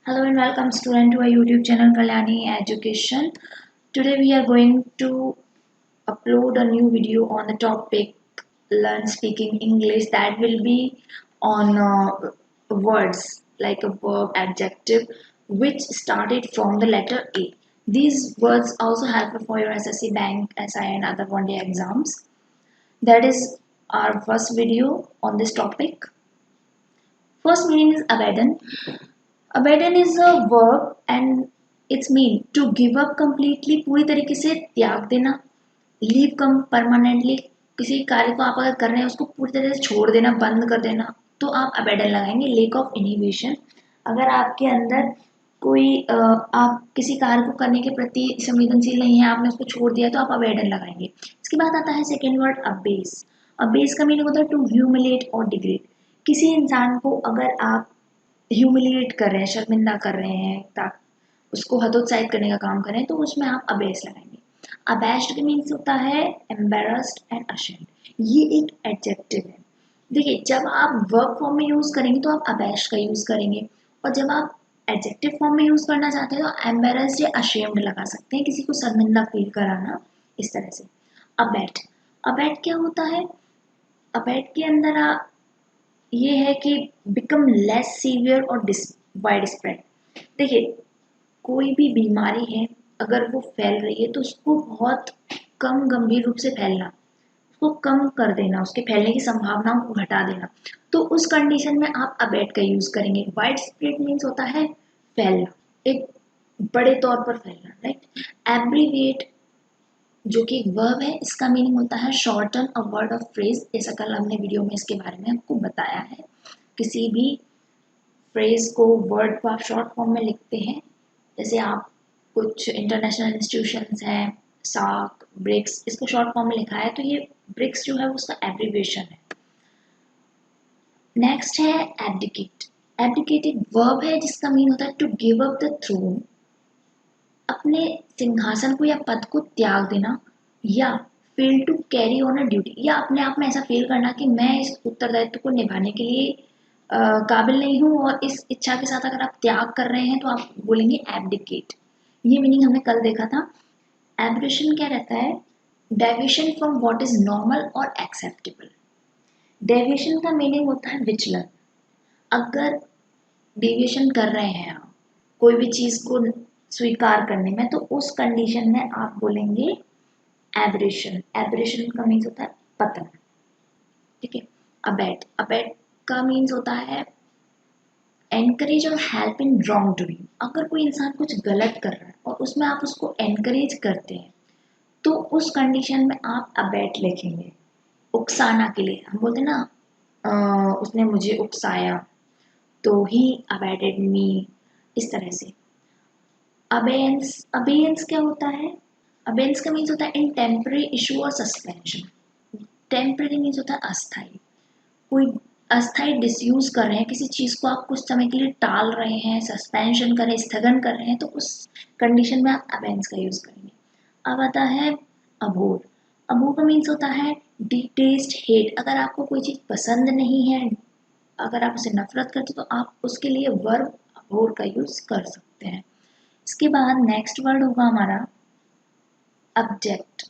Hello and welcome student to our YouTube channel Kalyani Education. Today we are going to upload a new video on the topic learn speaking English that will be on words like a verb adjective which started from the letter A. These words also helpful for your SSC bank, SI and other one day exams. That is our first video on this topic. First meaning is abandon. Abandon is a verb and it's mean to give up completely, पूरी तरीके से त्याग देना, leave कम permanently, किसी कार्य को आप अगर कर रहे हैं उसको पूरी तरह से छोड़ देना, बंद कर देना, तो आप abandon लगाएंगे. lack of inhibition, अगर आपके अंदर कोई आप किसी कार्य को करने के प्रति संवेदनशील नहीं है, आपने उसको छोड़ दिया तो आप abandon लगाएंगे. इसके बाद आता है सेकेंड वर्ड abase. abase का मीनिंग होता है टू ह्यूमिलेट और डिग्रेड. किसी इंसान को अगर आप ह्यूमिलिएट कर रहे हैं, शर्मिंदा कर रहे हैं, ताकि उसको हतोत्साहित करने का काम कर रहे हैं, तो उसमें आप अबेस लगाएंगे. अबैश्ड का मीन्स होता है एम्बेरस्ड एंड अशेम्ड. ये एक एडजेक्टिव है. देखिए, जब आप वर्ब फॉर्म में यूज करेंगे तो आप अबैश्ड का यूज करेंगे, और जब आप एडजेक्टिव फॉर्म में यूज करना चाहते हैं तो एम्बेरस्ड या अशेम्ड लगा सकते हैं, किसी को शर्मिंदा फील कराना, इस तरह से. अबैट. अबैट क्या होता है? अबैट के अंदर ये है कि बिकम लेस सीवियर और वाइड स्प्रेड. देखिए, कोई भी बीमारी है अगर वो फैल रही है तो उसको बहुत कम गंभीर रूप से फैलना, उसको कम कर देना, उसके फैलने की संभावनाओं को घटा देना, तो उस कंडीशन में आप अबेट का यूज करेंगे. वाइड स्प्रेड मीन्स होता है फैलना, एक बड़े तौर पर फैलना, राइट. एब्रीविएट जो कि एक वर्ब है, इसका मीनिंग होता है shorten a word of phrase. जैसा कल हमने वीडियो में इसके बारे में आपको बताया है, किसी भी फ्रेज को, वर्ड को आप शॉर्ट फॉर्म में लिखते हैं. जैसे आप कुछ इंटरनेशनल इंस्टीट्यूशंस हैं, साक, ब्रिक्स, इसको शॉर्ट फॉर्म में लिखा है, तो ये ब्रिक्स जो है उसका एब्रीविएशन है. नेक्स्ट है एब्डिकेट. एब्डिकेट एक वर्ब है जिसका मीन होता है to give up the throne. अपने सिंहासन को या पद को त्याग देना, या fail to carry on a duty, या अपने आप में ऐसा फील करना कि मैं इस उत्तरदायित्व को निभाने के लिए काबिल नहीं हूँ, और इस इच्छा के साथ अगर आप त्याग कर रहे हैं तो आप बोलेंगे एब्डिकेट. ये मीनिंग हमने कल देखा था. एब्रेशन क्या रहता है? Deviation from what is normal और एक्सेप्टेबल. डेविएशन का मीनिंग होता है विचलन. अगर डेविएशन कर रहे हैं आप कोई भी चीज को स्वीकार करने में, तो उस कंडीशन में आप बोलेंगे एब्रेशन. एब्रेशन का मीन्स होता है पतन, ठीक है. अबैट. अबैट का मीन्स होता है एनकरेज और हेल्प इन रॉन्ग डूइंग. अगर कोई इंसान कुछ गलत कर रहा है और उसमें आप उसको एनकरेज करते हैं, तो उस कंडीशन में आप अबैट लिखेंगे. उकसाना के लिए हम बोलते हैं ना, उसने मुझे उकसाया, तो ही अबैटेड मी, इस तरह से. अबेयंस. अबेयंस क्या होता है? अबेयंस का मीन्स होता है इन टेम्पररी इशू और सस्पेंशन. टेम्पररी मीन्स होता है अस्थाई. कोई अस्थाई डिसयूज कर रहे हैं किसी चीज को, आप कुछ समय के लिए टाल रहे हैं, सस्पेंशन कर रहे हैं, स्थगन कर रहे हैं, तो उस कंडीशन में आप अबेयंस का यूज करेंगे. अब आता है अबोर. अबोर का मीन्स होता है डिटेस्ट, हेट. अगर आपको कोई चीज पसंद नहीं है, अगर आप उसे नफरत करते तो आप उसके लिए वर्ब अबोर का यूज कर सकते हैं. इसके बाद नेक्स्ट वर्ड होगा हमारा ऑब्जेक्ट.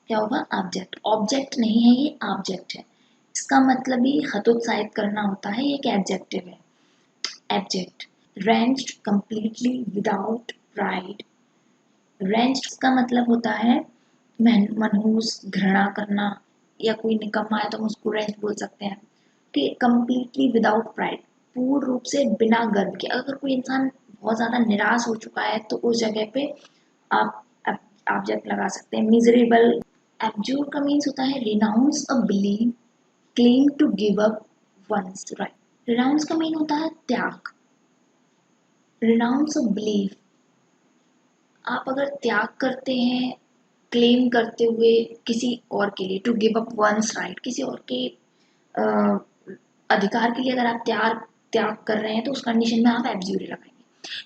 क्या होगा? ऑब्जेक्ट. ऑब्जेक्ट नहीं है, ये ऑब्जेक्ट है. इसका मतलब ही हतोत्साहित करना होता है, ये एक एडजेक्टिव है. Abject. Wretched completely without pride. Wretched का मतलब होता है मनहूस, घृणा करना, या कोई निकम्मा है तो हम उसको रेंच बोल सकते हैं. कि कंप्लीटली विदाउट प्राइड, पूर्ण रूप से बिना गर्व के. अगर कोई इंसान बहुत ज्यादा निराश हो चुका है तो उस जगह पे आप ऑब्जेक्ट लगा सकते हैं. मिजरेबल. एब्जूर का मीन्स होता है renounce a believe, claim to give up one's right. Renounce का मीन होता है त्याग. रिनाउंस अ बिलीव, आप अगर त्याग करते हैं क्लेम करते हुए किसी और के लिए, to give up one's right, किसी और के अधिकार के लिए अगर आप त्याग त्याग कर रहे हैं तो उस कंडीशन में आप एब्ज्यूरे लगाएंगे.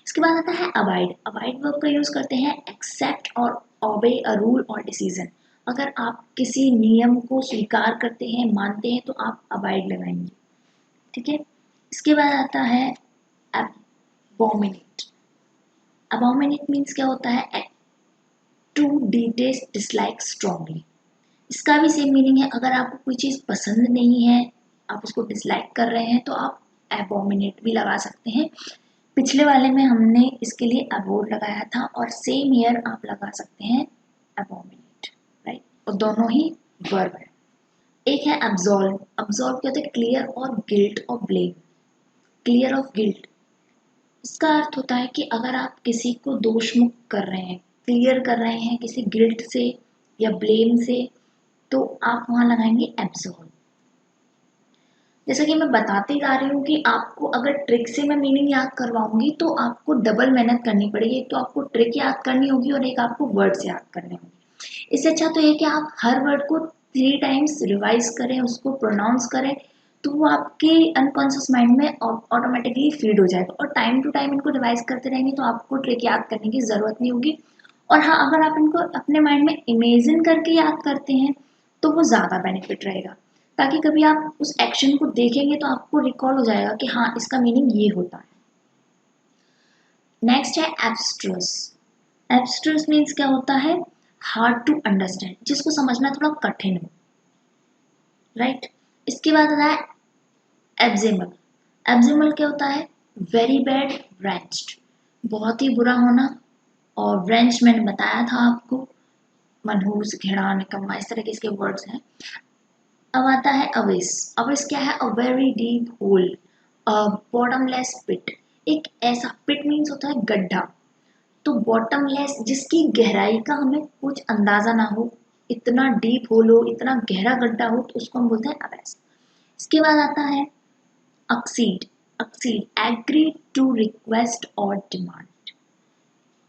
इसके बाद आता है अबाइड. अबाइड वर्ब का यूज करते हैं एक्सेप्ट और ओबे अ रूल और डिसीजन. अगर आप किसी नियम को स्वीकार करते हैं, मानते हैं, तो आप अबाइड लगाएंगे, ठीक है. इसके बाद आता है abominate. abominate मीन्स क्या होता है? To detest, dislike strongly. इसका भी सेम मीनिंग है. अगर आपको कोई चीज़ पसंद नहीं है, आप उसको डिसलाइक कर रहे हैं, तो आप एबोमिनेट भी लगा सकते हैं. पिछले वाले में हमने इसके लिए अबोर्ड लगाया था और सेम ईयर आप लगा सकते हैं एबोमिनेट, राइट. और दोनों ही वर्ब है. एक है अब्सॉल्व. अब्सॉल्व क्या होता है? क्लियर और गिल्ट और ब्लेम. क्लियर ऑफ गिल्ट, इसका अर्थ होता है कि अगर आप किसी को दोष मुक्त कर रहे हैं, क्लियर कर रहे हैं किसी गिल्ट से या ब्लेम से, तो आप वहां लगाएंगे एब्सॉल्व. जैसा कि मैं बताते जा रही हूँ कि आपको अगर ट्रिक से मैं मीनिंग याद करवाऊंगी तो आपको डबल मेहनत करनी पड़ेगी. एक तो आपको ट्रिक याद करनी होगी और एक आपको वर्ड्स याद करने होंगे. इससे अच्छा तो ये कि आप हर वर्ड को 3 टाइम्स रिवाइज करें, उसको प्रोनाउंस करें, तो वो आपके अनकॉन्शियस माइंड में ऑटोमेटिकली फीड हो जाएगा. और टाइम टू टाइम इनको रिवाइज करते रहेंगे तो आपको ट्रिक याद करने की ज़रूरत नहीं होगी. और हाँ, अगर आप इनको अपने माइंड में इमेजिन करके याद करते हैं तो वो ज़्यादा बेनिफिट रहेगा, ताकि कभी आप उस एक्शन को देखेंगे तो आपको रिकॉल हो जाएगा कि हाँ, इसका मीनिंग ये होता है. नेक्स्ट है एब्स्ट्रस. एब्स्ट्रस मीन्स क्या होता है? हार्ड टू अंडरस्टैंड, जिसको समझना थोड़ा कठिन हो, राइट. इसके बाद आता है एब्जेमल. एब्जेमल क्या होता है? वेरी बैड, व्रेंच्ड, बहुत ही बुरा होना. और व्रेंच मैंने बताया था आपको, मनहूस, घृणा, निकम्मा, इस तरह के इसके वर्ड्स हैं. अब आता है अविस. अविस क्या है? A very deep hole, a bottomless pit. एक ऐसा पिट मीन्स होता है गड्ढा, तो बॉटमलेस जिसकी गहराई का हमें कुछ अंदाजा ना हो, इतना डीप होल हो, इतना गहरा गड्ढा हो, तो उसको हम बोलते हैं अवैस. इसके बाद आता है अक्सीड. अक्सीड, एग्री टू रिक्वेस्ट और डिमांड.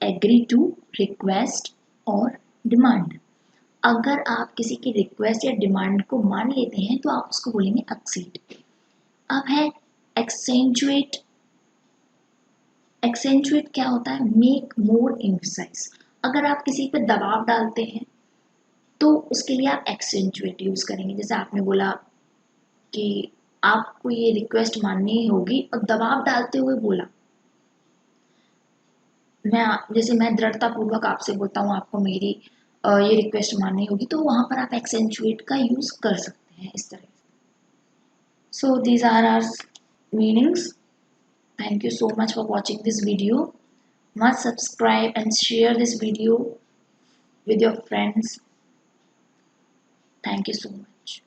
एग्री टू रिक्वेस्ट और डिमांड. अगर आप किसी की रिक्वेस्ट या डिमांड को मान लेते हैं तो आप उसको बोलेंगे अक्सीड. अब है एक्सेंचुएट. एक्सेंचुएट क्या होता है? Make more emphasize. अगर आप किसी पे दबाव डालते हैं तो उसके लिए आप एक्सेंचुएट यूज करेंगे. जैसे आपने बोला कि आपको ये रिक्वेस्ट माननी होगी और दबाव डालते हुए बोला. जैसे मैं दृढ़ता पूर्वक आपसे बोलता हूँ आपको मेरी ये रिक्वेस्ट माननी होगी, तो वहां पर आप एक्सेंचुएट का यूज कर सकते हैं इस तरह. So these are our meanings. Thank you so much for watching this video. Must subscribe and share this video with your friends. Thank you so much.